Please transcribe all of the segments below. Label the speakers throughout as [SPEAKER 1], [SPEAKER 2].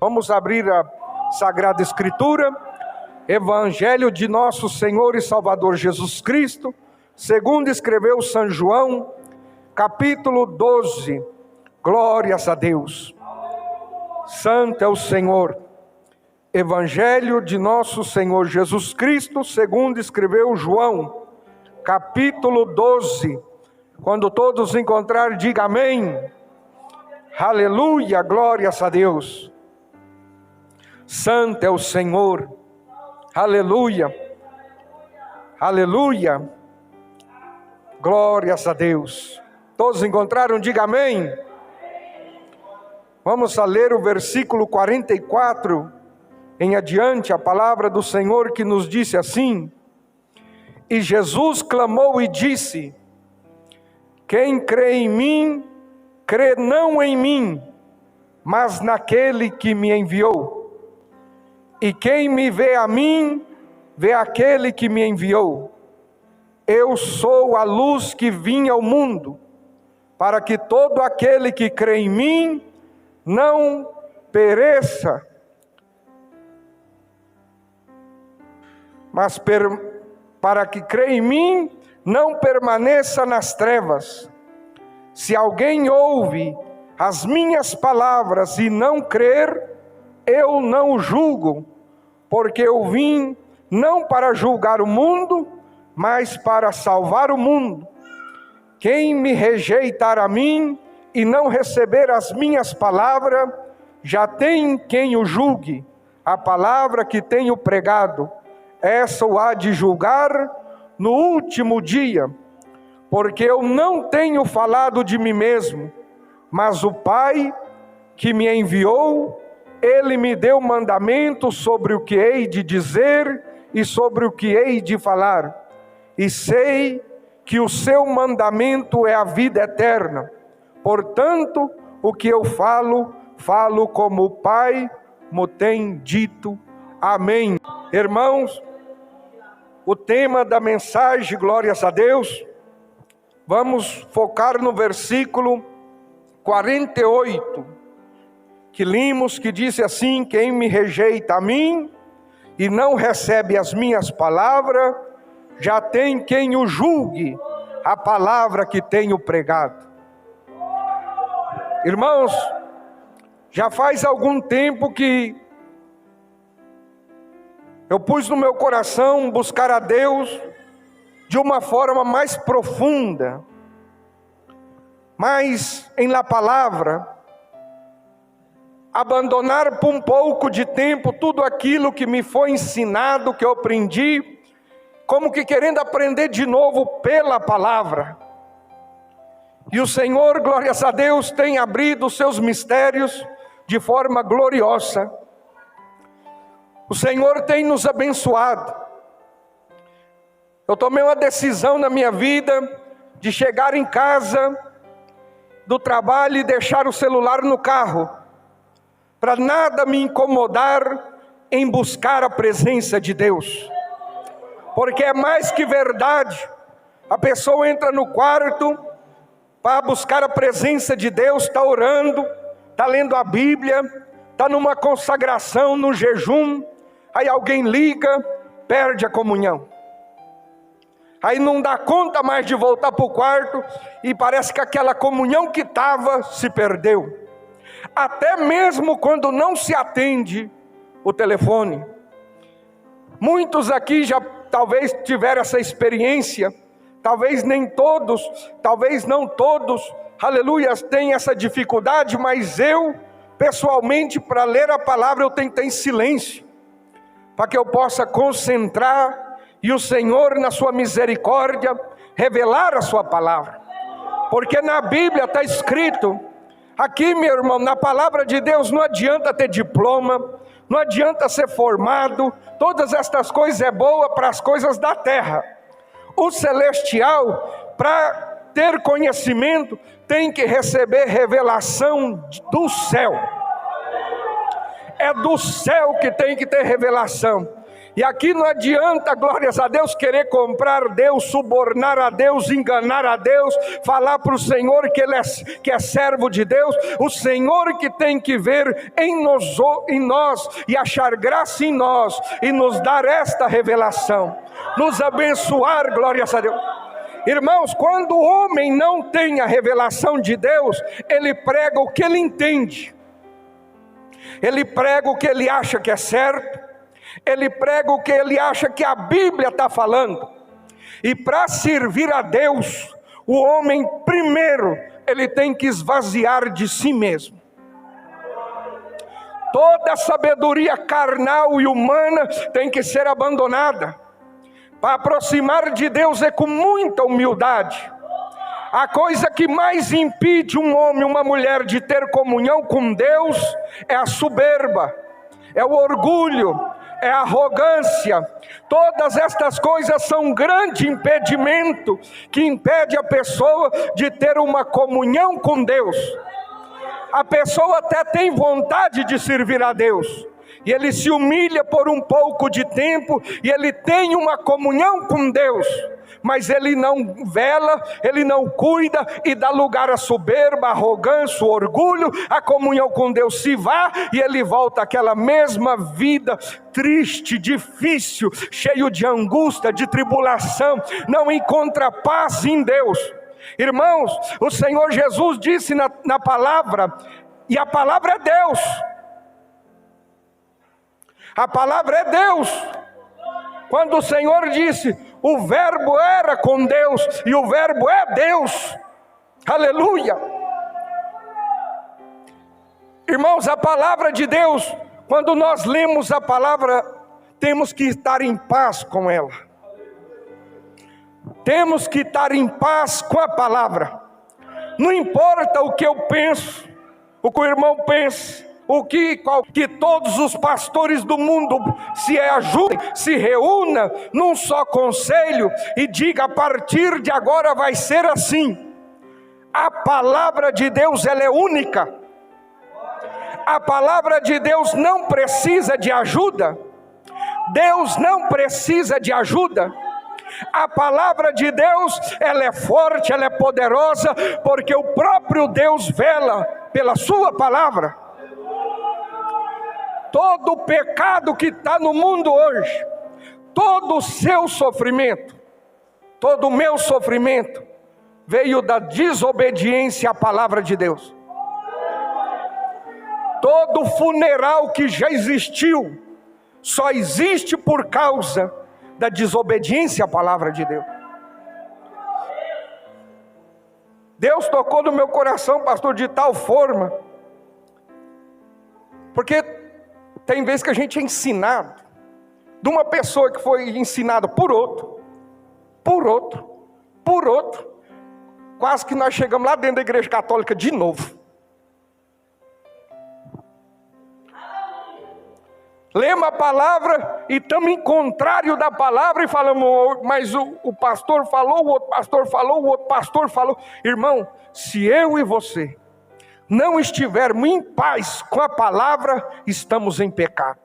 [SPEAKER 1] Vamos abrir a Sagrada Escritura, Evangelho de nosso Senhor e Salvador Jesus Cristo, segundo escreveu São João, capítulo 12. Glórias a Deus. Santo é o Senhor. Evangelho de nosso Senhor Jesus Cristo, segundo escreveu João, capítulo 12. Quando todos encontrarem, diga amém. Aleluia, glórias a Deus. Santo é o Senhor. Aleluia. Aleluia. Glórias a Deus. Todos encontraram? Diga amém. Vamos a ler o versículo 44 em adiante, a palavra do Senhor que nos disse assim: E Jesus clamou e disse: Quem crê em mim, crê não em mim, mas naquele que me enviou. E quem me vê a mim, vê aquele que me enviou. Eu sou a luz que vim ao mundo, para que todo aquele que crê em mim não pereça, mas para que crê em mim não permaneça nas trevas. Se alguém ouve as minhas palavras e não crer, eu não o julgo, porque eu vim não para julgar o mundo, mas para salvar o mundo. Quem me rejeitar a mim e não receber as minhas palavras, já tem quem o julgue. A palavra que tenho pregado, essa o há de julgar no último dia, porque eu não tenho falado de mim mesmo, mas o Pai que me enviou, Ele me deu mandamento sobre o que hei de dizer e sobre o que hei de falar, e sei que o seu mandamento é a vida eterna. Portanto, o que eu falo, falo como o Pai me tem dito. Amém. Irmãos, o tema da mensagem, glórias a Deus, vamos focar no versículo 48, que lemos, que diz assim: Quem me rejeita a mim e não recebe as minhas palavras, já tem quem o julgue, a palavra que tenho pregado. Irmãos, já faz algum tempo que eu pus no meu coração buscar a Deus de uma forma mais profunda, mais em la palavra, abandonar por um pouco de tempo tudo aquilo que me foi ensinado, que eu aprendi, como que querendo aprender de novo pela palavra. E o Senhor, glórias a Deus, tem abrido os seus mistérios de forma gloriosa. O Senhor tem nos abençoado. Eu tomei uma decisão na minha vida de chegar em casa do trabalho e deixar o celular no carro, para nada me incomodar em buscar a presença de Deus. Porque é mais que verdade, a pessoa entra no quarto para buscar a presença de Deus, está orando, está lendo a Bíblia, está numa consagração, no jejum, aí alguém liga, perde a comunhão. Aí não dá conta mais de voltar para o quarto e parece que aquela comunhão que estava se perdeu. Até mesmo quando não se atende o telefone. Muitos aqui já talvez tiveram essa experiência, talvez nem todos, talvez não todos, aleluia, têm essa dificuldade, mas eu, pessoalmente, para ler a palavra, eu tenho que estar em silêncio, para que eu possa concentrar e o Senhor, na sua misericórdia, revelar a sua palavra. Porque na Bíblia está escrito, aqui, meu irmão, na palavra de Deus não adianta ter diploma, não adianta ser formado, todas estas coisas é boa para as coisas da terra. O celestial, para ter conhecimento, tem que receber revelação do céu. É do céu que tem que ter revelação. E aqui não adianta, glórias a Deus, querer comprar Deus, subornar a Deus, enganar a Deus, falar para o Senhor que é servo de Deus. O Senhor que tem que ver em nós e achar graça em nós e nos dar esta revelação, nos abençoar, glórias a Deus. Irmãos, quando o homem não tem a revelação de Deus, ele prega o que ele entende, ele prega o que ele acha que é certo, ele prega o que ele acha que a Bíblia está falando. E para servir a Deus, o homem primeiro, ele tem que esvaziar de si mesmo. Toda a sabedoria carnal e humana tem que ser abandonada. Para aproximar de Deus é com muita humildade. A coisa que mais impede um homem e uma mulher de ter comunhão com Deus é a soberba, é o orgulho, é a arrogância. Todas estas coisas são um grande impedimento que impede a pessoa de ter uma comunhão com Deus. A pessoa até tem vontade de servir a Deus, e ele se humilha por um pouco de tempo, e ele tem uma comunhão com Deus, mas ele não vela, ele não cuida, e dá lugar à soberba, à arrogância, ao orgulho. A comunhão com Deus se vá, e ele volta àquela mesma vida triste, difícil, cheio de angústia, de tribulação, não encontra paz em Deus. Irmãos, o Senhor Jesus disse na palavra, e a palavra é Deus, a palavra é Deus. Quando o Senhor disse, o verbo era com Deus, e o verbo é Deus, aleluia. Irmãos, a palavra de Deus, quando nós lemos a palavra, temos que estar em paz com ela, temos que estar em paz com a palavra. Não importa o que eu penso, o que o irmão pensa, que todos os pastores do mundo se ajudem, se reúnam num só conselho e diga, a partir de agora vai ser assim. A palavra de Deus, ela é única. A palavra de Deus não precisa de ajuda. Deus não precisa de ajuda. A palavra de Deus, ela é forte, ela é poderosa, porque o próprio Deus vela pela sua palavra. Todo o pecado que está no mundo hoje, todo o seu sofrimento, todo o meu sofrimento, veio da desobediência à palavra de Deus. Todo funeral que já existiu, só existe por causa da desobediência à palavra de Deus. Deus tocou no meu coração, pastor, de tal forma, porque tem vezes que a gente é ensinado de uma pessoa que foi ensinada por outro, quase que nós chegamos lá dentro da igreja católica de novo. Lemos a palavra e estamos em contrário da palavra e falamos, mas o pastor falou, o outro pastor falou, o outro pastor falou. Irmão, se eu e você não estivermos em paz com a palavra, estamos em pecado.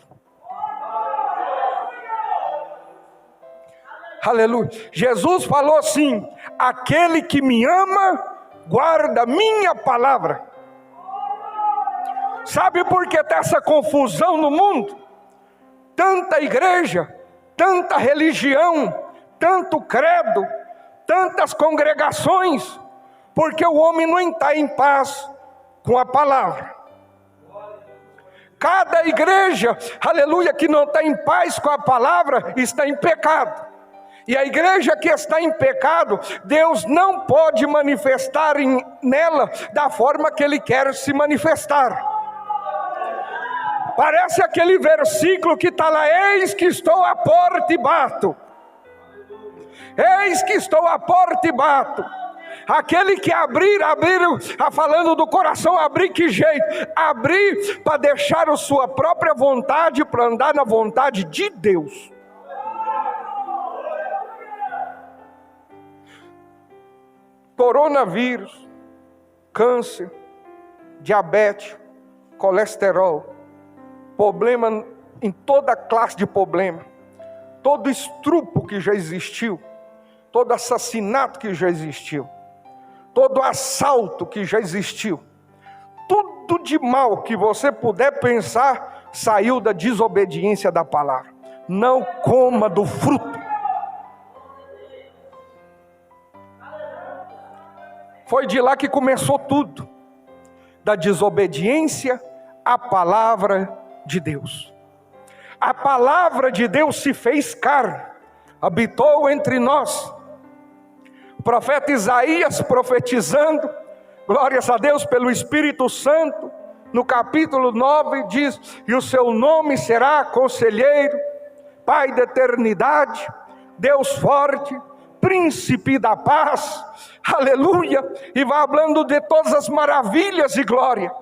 [SPEAKER 1] Aleluia. Jesus falou assim, aquele que me ama, guarda minha palavra. Sabe por que está essa confusão no mundo? Tanta igreja, tanta religião, tanto credo, tantas congregações, porque o homem não está em paz com a palavra. Cada igreja, aleluia, que não está em paz com a palavra, está em pecado. E a igreja que está em pecado, Deus não pode manifestar nela da forma que Ele quer se manifestar. Parece aquele versículo que está lá, eis que estou à porta e bato. Eis que estou à porta e bato. Aquele que abrir, falando do coração, abrir que jeito? Abrir para deixar a sua própria vontade, para andar na vontade de Deus. Coronavírus, câncer, diabetes, colesterol, problema em toda classe de problema, todo estrupo que já existiu, todo assassinato que já existiu, todo assalto que já existiu, tudo de mal que você puder pensar, saiu da desobediência da palavra. Não coma do fruto. Foi de lá que começou tudo, da desobediência à palavra de Deus. A palavra de Deus se fez carne, habitou entre nós. O profeta Isaías profetizando, glórias a Deus pelo Espírito Santo, no capítulo 9 diz: e o seu nome será Conselheiro, Pai da eternidade, Deus forte, Príncipe da paz, aleluia, e vai falando de todas as maravilhas e glória.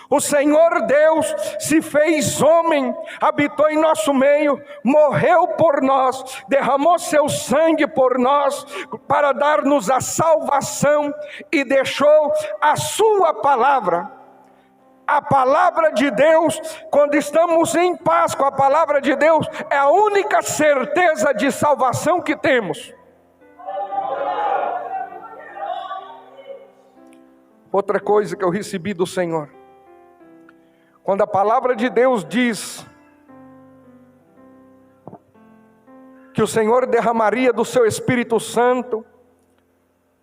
[SPEAKER 1] O Senhor Deus se fez homem, habitou em nosso meio, morreu por nós, derramou seu sangue por nós, para dar-nos a salvação, e deixou a sua palavra. A palavra de Deus, quando estamos em paz com a palavra de Deus, é a única certeza de salvação que temos. Outra coisa que eu recebi do Senhor, quando a palavra de Deus diz que o Senhor derramaria do seu Espírito Santo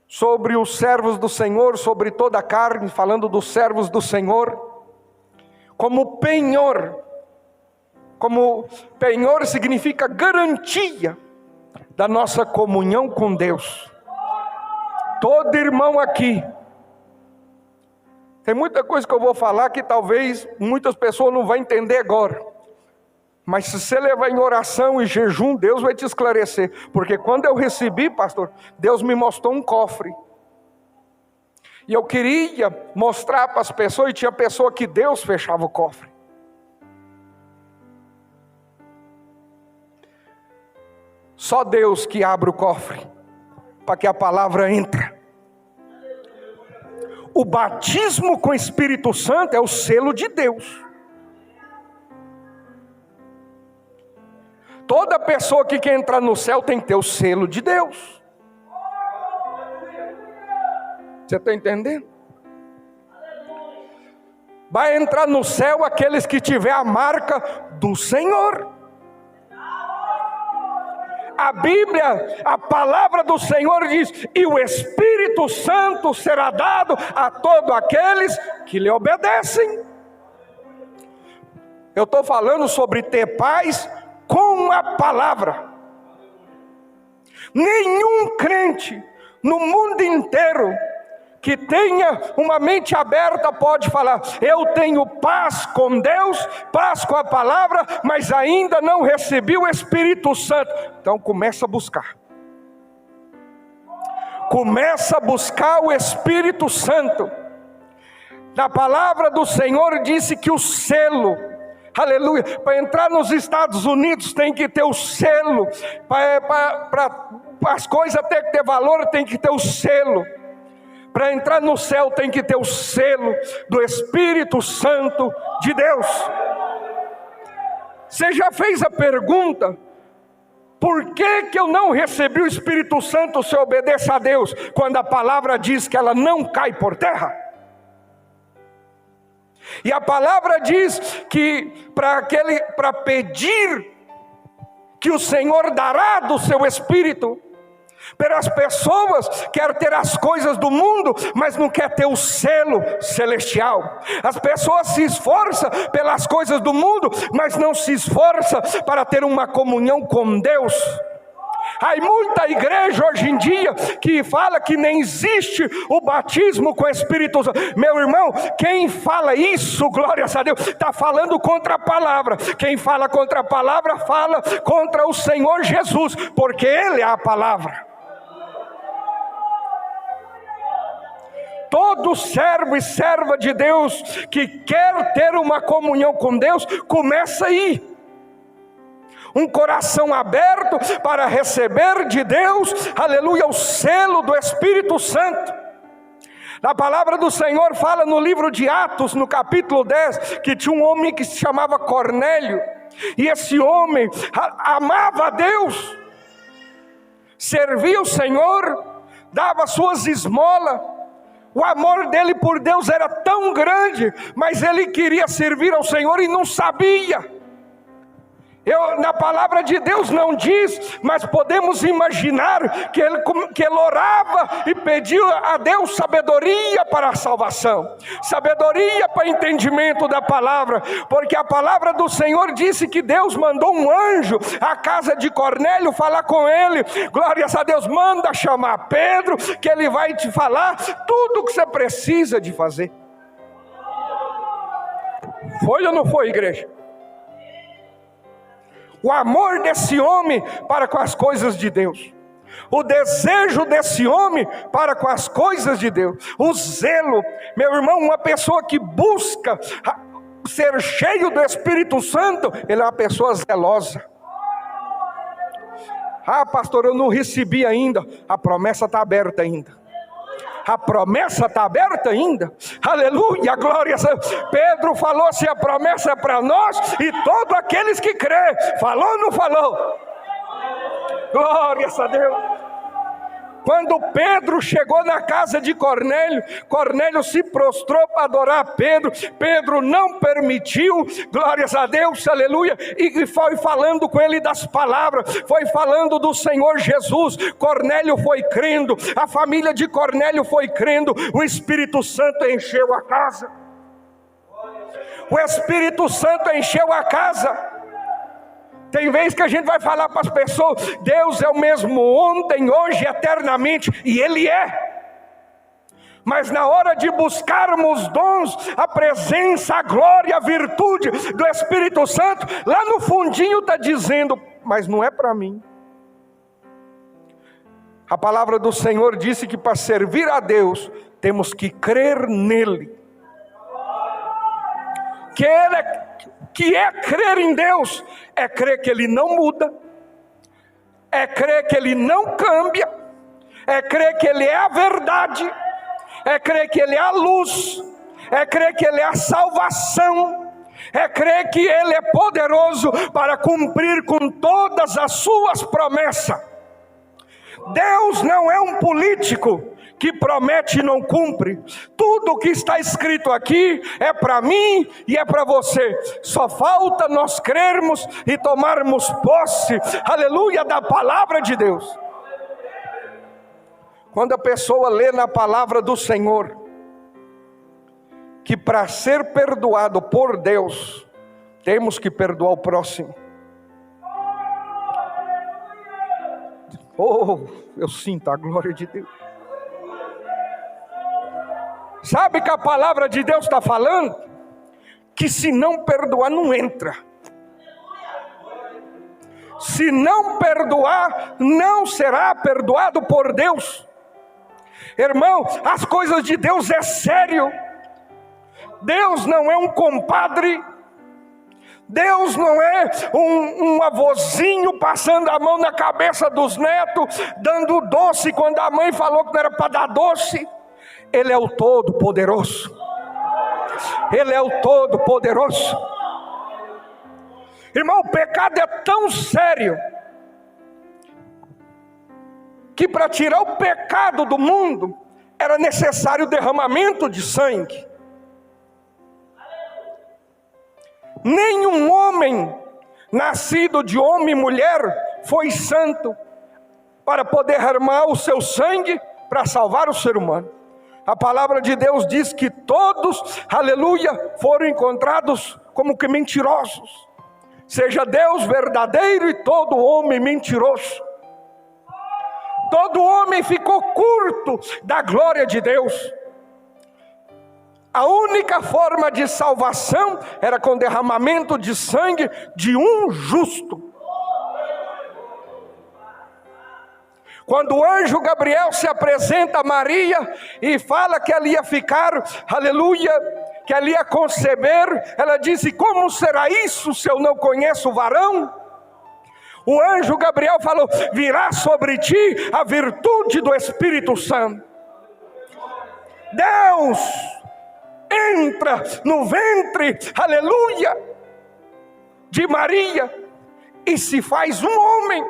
[SPEAKER 1] sobre os servos do Senhor, sobre toda a carne, falando dos servos do Senhor, como penhor significa garantia da nossa comunhão com Deus. Todo irmão aqui, tem muita coisa que eu vou falar que talvez muitas pessoas não vão entender agora, mas se você levar em oração e jejum, Deus vai te esclarecer. Porque quando eu recebi, pastor, Deus me mostrou um cofre, e eu queria mostrar para as pessoas, e tinha pessoa que Deus fechava o cofre. Só Deus que abre o cofre, para que a palavra entre. O batismo com o Espírito Santo é o selo de Deus. Toda pessoa que quer entrar no céu tem que ter o selo de Deus. Você está entendendo? Vai entrar no céu aqueles que tiver a marca do Senhor. A Bíblia, a palavra do Senhor diz: e o Espírito Santo será dado a todos aqueles que lhe obedecem. Eu estou falando sobre ter paz com a palavra. Nenhum crente no mundo inteiro que tenha uma mente aberta pode falar: eu tenho paz com Deus, paz com a palavra, mas ainda não recebi o Espírito Santo. Então começa a buscar. Começa a buscar o Espírito Santo. Na palavra do Senhor disse que o selo, aleluia, para entrar nos Estados Unidos tem que ter o selo, para as coisas ter que ter valor tem que ter o selo. Para entrar no céu tem que ter o selo do Espírito Santo de Deus. Você já fez a pergunta: por que eu não recebi o Espírito Santo se eu obedeço a Deus, quando a palavra diz que ela não cai por terra? E a palavra diz que para pedir, que o Senhor dará do seu Espírito. Pero as pessoas querem ter as coisas do mundo, mas não querem ter o selo celestial. As pessoas se esforçam pelas coisas do mundo, mas não se esforçam para ter uma comunhão com Deus. Há muita igreja hoje em dia que fala que nem existe o batismo com o Espírito Santo. Meu irmão, quem fala isso, glórias a Deus, está falando contra a palavra. Quem fala contra a palavra, fala contra o Senhor Jesus, porque Ele é a palavra. Todo servo e serva de Deus que quer ter uma comunhão com Deus, começa aí. Um coração aberto para receber de Deus, aleluia, o selo do Espírito Santo. A palavra do Senhor fala no livro de Atos, no capítulo 10, que tinha um homem que se chamava Cornélio. E esse homem amava a Deus, servia o Senhor, dava suas esmolas. O amor dele por Deus era tão grande, mas ele queria servir ao Senhor e não sabia. Na palavra de Deus não diz, mas podemos imaginar que ele orava e pedia a Deus sabedoria para a salvação, sabedoria para o entendimento da palavra, porque a palavra do Senhor disse que Deus mandou um anjo à casa de Cornélio falar com ele. Glórias a Deus, manda chamar Pedro, que ele vai te falar tudo o que você precisa de fazer. Foi ou não foi, igreja? O amor desse homem para com as coisas de Deus, o desejo desse homem para com as coisas de Deus, o zelo. Meu irmão, uma pessoa que busca ser cheio do Espírito Santo, ele é uma pessoa zelosa. Ah, pastor, eu não recebi ainda. A promessa está aberta ainda. A promessa está aberta ainda. Aleluia, glória a Deus. Pedro falou: se a promessa é para nós e todos aqueles que crê. Falou ou não falou? Glória a Deus. Quando Pedro chegou na casa de Cornélio, Cornélio se prostrou para adorar Pedro. Pedro não permitiu, glórias a Deus, aleluia, e foi falando com ele das palavras, foi falando do Senhor Jesus. Cornélio foi crendo, a família de Cornélio foi crendo, o Espírito Santo encheu a casa. O Espírito Santo encheu a casa. Tem vezes que a gente vai falar para as pessoas: Deus é o mesmo ontem, hoje, eternamente, e Ele é. Mas na hora de buscarmos dons, a presença, a glória, a virtude do Espírito Santo, lá no fundinho está dizendo: mas não é para mim. A palavra do Senhor disse que para servir a Deus, temos que crer nele. Que é crer em Deus, é crer que Ele não muda, é crer que Ele não cambia, é crer que Ele é a verdade, é crer que Ele é a luz, é crer que Ele é a salvação, é crer que Ele é poderoso para cumprir com todas as suas promessas. Deus não é um político que promete e não cumpre. Tudo que está escrito aqui é para mim e é para você. Só falta nós crermos e tomarmos posse, aleluia, da palavra de Deus. Quando a pessoa lê na palavra do Senhor que para ser perdoado por Deus, temos que perdoar o próximo. Oh, eu sinto a glória de Deus. Sabe que a palavra de Deus está falando? Que se não perdoar, não entra. Se não perdoar, não será perdoado por Deus. Irmão, as coisas de Deus é sério. Deus não é um compadre. Deus não é um avôzinho passando a mão na cabeça dos netos, dando doce quando a mãe falou que não era para dar doce. Ele é o Todo-Poderoso. Ele é o Todo-Poderoso. Irmão, o pecado é tão sério que para tirar o pecado do mundo era necessário o derramamento de sangue. Nenhum homem nascido de homem e mulher foi santo para poder derramar o seu sangue para salvar o ser humano. A palavra de Deus diz que todos, aleluia, foram encontrados como que mentirosos. Seja Deus verdadeiro e todo homem mentiroso. Todo homem ficou curto da glória de Deus. A única forma de salvação era com derramamento de sangue de um justo. Quando o anjo Gabriel se apresenta a Maria e fala que ela ia ficar, aleluia, que ela ia conceber, ela disse: como será isso se eu não conheço o varão? O anjo Gabriel falou: virá sobre ti a virtude do Espírito Santo. Deus entra no ventre, aleluia, de Maria e se faz um homem,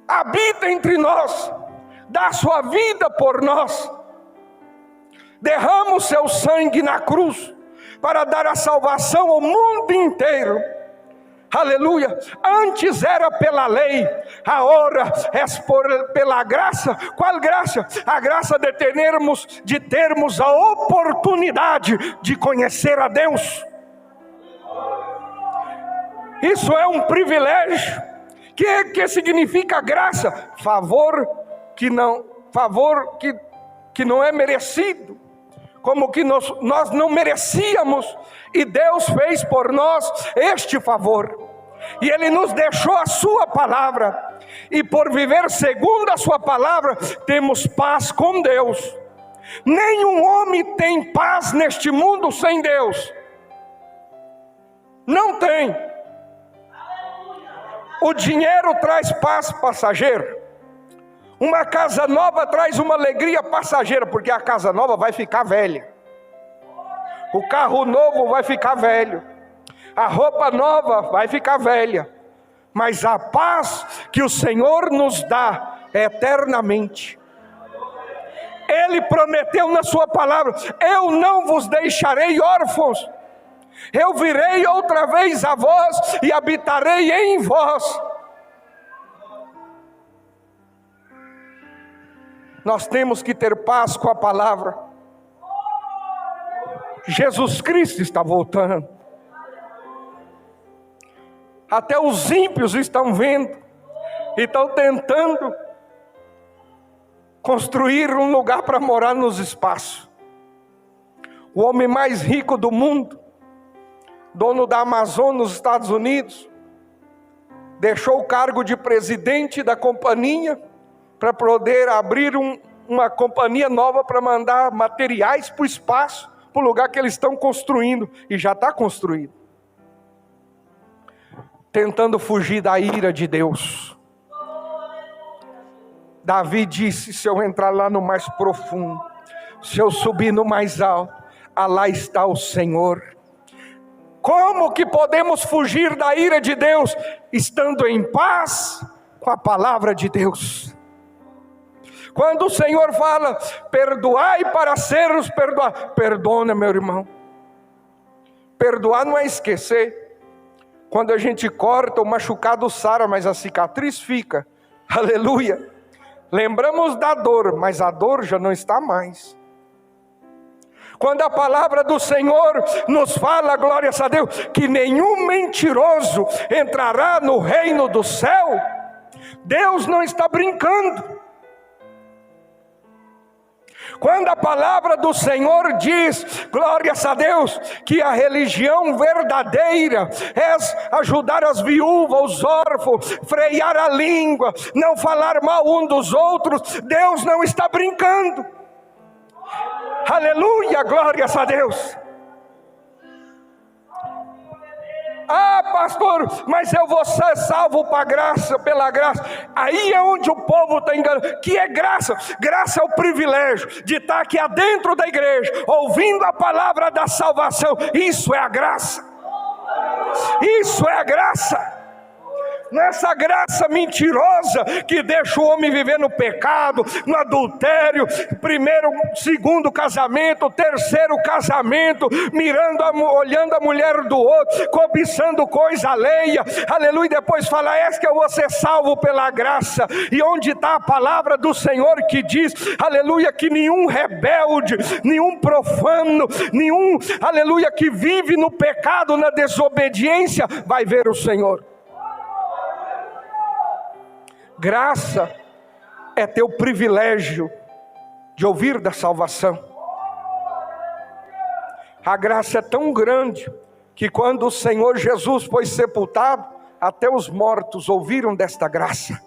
[SPEAKER 1] habita entre nós, dá sua vida por nós, derrama o seu sangue na cruz para dar a salvação ao mundo inteiro. Aleluia. Antes era pela lei, agora é pela graça. Qual graça? A graça de termos a oportunidade de conhecer a Deus. Isso é um privilégio. Que significa graça? Favor que não é merecido, como que nós não merecíamos, e Deus fez por nós este favor, e Ele nos deixou a sua palavra, e por viver segundo a sua palavra, temos paz com Deus. Nenhum homem tem paz neste mundo sem Deus, não tem. O dinheiro traz paz passageira, uma casa nova traz uma alegria passageira, porque a casa nova vai ficar velha, o carro novo vai ficar velho, a roupa nova vai ficar velha, mas a paz que o Senhor nos dá é eternamente. Ele prometeu na sua palavra: eu não vos deixarei órfãos, eu virei outra vez a vós e habitarei em vós. Nós temos que ter paz com a palavra. Jesus Cristo está voltando. Até os ímpios estão vendo e estão tentando construir um lugar para morar nos espaços. O homem mais rico do mundo, dono da Amazon nos Estados Unidos, deixou o cargo de presidente da companhia para poder abrir uma companhia nova para mandar materiais para o espaço, para o lugar que eles estão construindo, e já está construído, tentando fugir da ira de Deus. Davi disse: se eu entrar lá no mais profundo, se eu subir no mais alto, lá está o Senhor. Como que podemos fugir da ira de Deus? Estando em paz com a palavra de Deus. Quando o Senhor fala: perdoai para sermos perdoados, perdona, meu irmão. Perdoar não é esquecer. Quando a gente corta, o machucado sara, mas a cicatriz fica. Aleluia. Lembramos da dor, mas a dor já não está mais. Quando a palavra do Senhor nos fala, glórias a Deus, que nenhum mentiroso entrará no reino do céu, Deus não está brincando. Quando a palavra do Senhor diz, glórias a Deus, que a religião verdadeira é ajudar as viúvas, os órfãos, frear a língua, não falar mal um dos outros, Deus não está brincando. Aleluia, glórias a Deus. Ah, pastor, mas eu vou ser salvo pela graça. Aí é onde o povo está enganando. Que é graça? Graça é o privilégio de estar aqui dentro da igreja, ouvindo a palavra da salvação. Isso é a graça. Isso é a graça. Nessa graça mentirosa que deixa o homem viver no pecado, no adultério, primeiro, segundo casamento, terceiro casamento, olhando a mulher do outro, cobiçando coisa alheia, aleluia, depois fala: és que eu vou ser salvo pela graça. E onde está a palavra do Senhor que diz, aleluia, que nenhum rebelde, nenhum profano, nenhum, aleluia, que vive no pecado, na desobediência, vai ver o Senhor. Graça é ter o privilégio de ouvir da salvação. A graça é tão grande que quando o Senhor Jesus foi sepultado, até os mortos ouviram desta graça.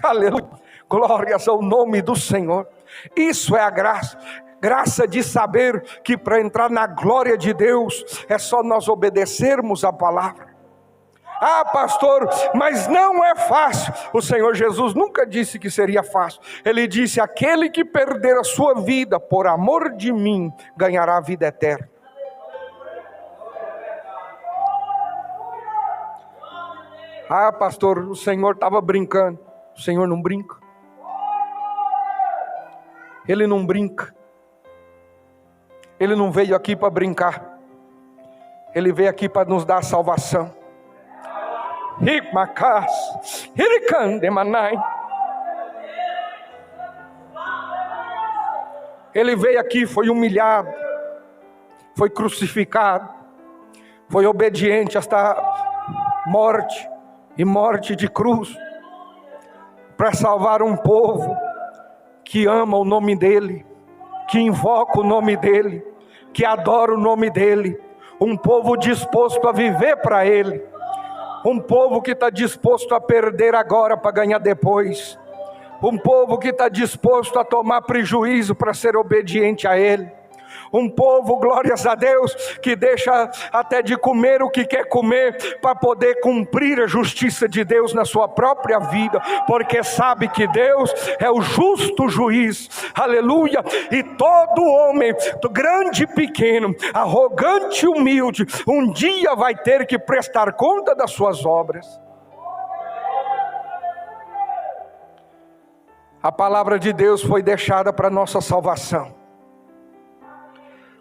[SPEAKER 1] Aleluia, glórias ao nome do Senhor. Isso é a graça. Graça de saber que para entrar na glória de Deus é só nós obedecermos a palavra. Ah, pastor, mas não é fácil. O Senhor Jesus nunca disse que seria fácil. Ele disse: aquele que perder a sua vida por amor de mim, ganhará a vida eterna. Ah, pastor, o Senhor estava brincando. O Senhor não brinca. Ele não brinca. Ele não veio aqui para brincar. Ele veio aqui para nos dar salvação. Ele veio aqui, foi humilhado, foi crucificado, foi obediente hasta morte, e morte de cruz, para salvar um povo que ama o nome dEle, que invoca o nome dEle, que adora o nome dEle, um povo disposto a viver para Ele, um povo que está disposto a perder agora para ganhar depois, um povo que está disposto a tomar prejuízo para ser obediente a Ele, um povo, glórias a Deus, que deixa até de comer o que quer comer, para poder cumprir a justiça de Deus na sua própria vida, porque sabe que Deus é o justo juiz, aleluia, e todo homem, grande e pequeno, arrogante e humilde, um dia vai ter que prestar conta das suas obras. A palavra de Deus foi deixada para nossa salvação.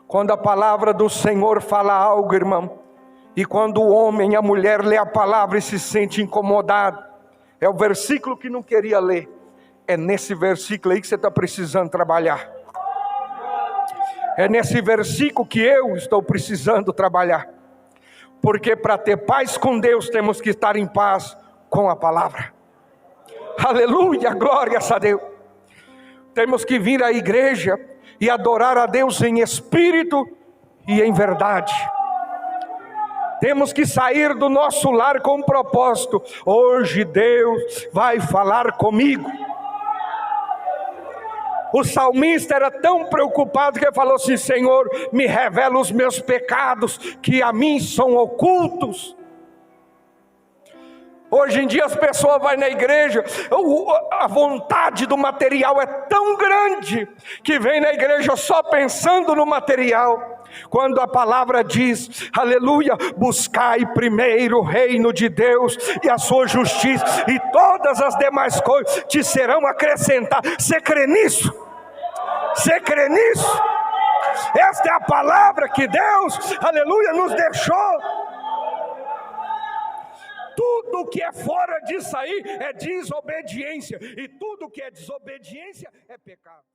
[SPEAKER 1] Quando a palavra do Senhor fala algo, irmão, e quando o homem e a mulher lê a palavra e se sente incomodado, é o versículo que não queria ler, é nesse versículo aí que você está precisando trabalhar. É nesse versículo que eu estou precisando trabalhar, porque para ter paz com Deus temos que estar em paz com a palavra. Aleluia, glórias a Deus. Temos que vir à igreja e adorar a Deus em espírito e em verdade. Temos que sair do nosso lar com um propósito: hoje Deus vai falar comigo. O salmista era tão preocupado que ele falou assim: Senhor, me revela os meus pecados que a mim são ocultos. Hoje em dia as pessoas vão na igreja, a vontade do material é tão grande, que vem na igreja só pensando no material. Quando a palavra diz, aleluia, buscai primeiro o reino de Deus e a sua justiça, e todas as demais coisas te serão acrescentadas. Você crê nisso? Você crê nisso? Esta é a palavra que Deus, aleluia, nos deixou. Tudo que é fora disso aí é desobediência, e tudo que é desobediência é pecado.